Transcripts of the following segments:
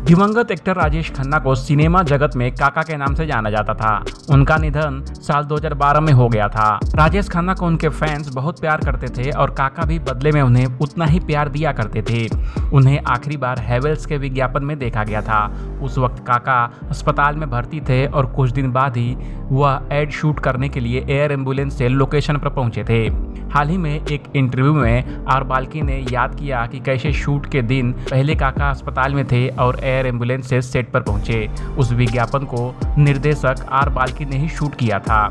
दिवंगत एक्टर राजेश खन्ना को सिनेमा जगत में काका के नाम से जाना जाता था। उनका निधन साल 2012 में हो गया था। राजेश खन्ना को उनके फैंस बहुत प्यार करते थे और काका भी बदले में उन्हें उतना ही प्यार दिया करते थे। उन्हें आखिरी बार हैवेल्स के विज्ञापन में देखा गया था। उस वक्त काका अस्पताल में भर्ती थे और कुछ दिन बाद ही वह एड शूट करने के लिए एयर एम्बुलेंस से लोकेशन पर पहुंचे थे। हाल ही में एक इंटरव्यू में आर बाल्की ने याद किया कि कैसे शूट के दिन पहले काका अस्पताल में थे और एयर एम्बुलेंस से सेट पर पहुंचे। उस विज्ञापन को निर्देशक आर बाल्की ने ही शूट किया था।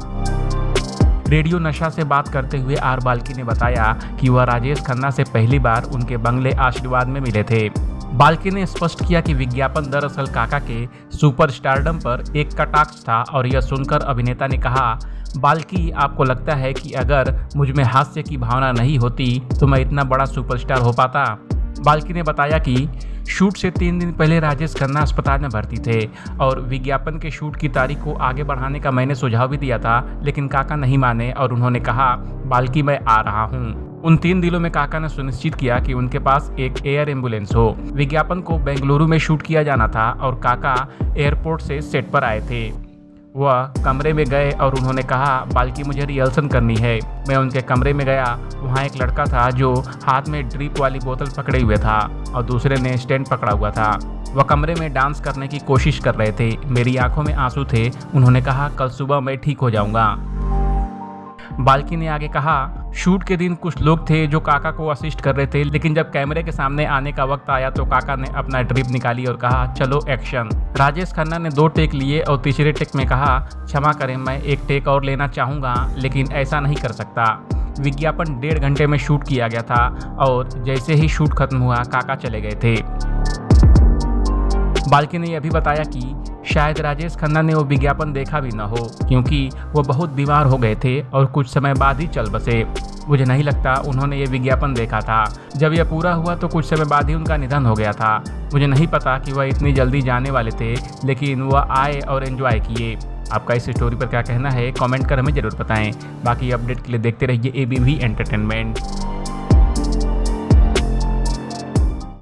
रेडियो नशा से बात करते हुए आर बाल्की ने बताया कि वह राजेश खन्ना से पहली बार उनके बंगले आशीर्वाद में मिले थे। बाल्की ने स्पष्ट किया कि विज्ञापन दरअसल काका के सुपरस्टारडम पर एक कटाक्ष था और यह सुनकर अभिनेता ने कहा, बाल्की, आपको लगता है कि अगर मुझ में हास्य की भावना नहीं होती तो मैं इतना बड़ा सुपरस्टार हो पाता? बाल्की ने बताया कि शूट से 3 दिन पहले राजेश खन्ना अस्पताल में भर्ती थे और विज्ञापन के शूट की तारीख को आगे बढ़ाने का मैंने सुझाव भी दिया था, लेकिन काका नहीं माने और उन्होंने कहा, बाल्की, मैं आ रहा हूँ। उन 3 दिनों में काका ने सुनिश्चित किया कि उनके पास एक एयर एम्बुलेंस हो। विज्ञापन को बेंगलुरु में शूट किया जाना था और काका एयरपोर्ट से सेट पर आए थे। वह कमरे में गए और उन्होंने कहा, बाल्की, मुझे रिहर्सल करनी है। मैं उनके कमरे में गया। वहाँ एक लड़का था जो हाथ में ड्रिप वाली बोतल पकड़े हुए था और दूसरे ने स्टैंड पकड़ा हुआ था। वह कमरे में डांस करने की कोशिश कर रहे थे। मेरी आंखों में आंसू थे। उन्होंने कहा, कल सुबह मैं ठीक हो जाऊंगा। बाल्की ने आगे कहा, शूट के दिन कुछ लोग थे जो काका को असिस्ट कर रहे थे, लेकिन जब कैमरे के सामने आने का वक्त आया तो काका ने अपना ड्रिप निकाली और कहा, चलो एक्शन। राजेश खन्ना ने 2 टेक लिए और तीसरे टेक में कहा, क्षमा करें, मैं एक टेक और लेना चाहूँगा, लेकिन ऐसा नहीं कर सकता। विज्ञापन 1.5 घंटे में शूट किया गया था और जैसे ही शूट खत्म हुआ काका चले गए थे। बाल्की ने यह भी बताया कि शायद राजेश खन्ना ने वो विज्ञापन देखा भी न हो, क्योंकि वो बहुत बीमार हो गए थे और कुछ समय बाद ही चल बसे। मुझे नहीं लगता उन्होंने ये विज्ञापन देखा था। जब यह पूरा हुआ तो कुछ समय बाद ही उनका निधन हो गया था। मुझे नहीं पता कि वह इतनी जल्दी जाने वाले थे, लेकिन वह आए और एंजॉय किए। आपका इस स्टोरी पर क्या कहना है, कमेंट कर हमें ज़रूर बताएं। बाकी अपडेट के लिए देखते रहिए ABV एंटरटेनमेंट।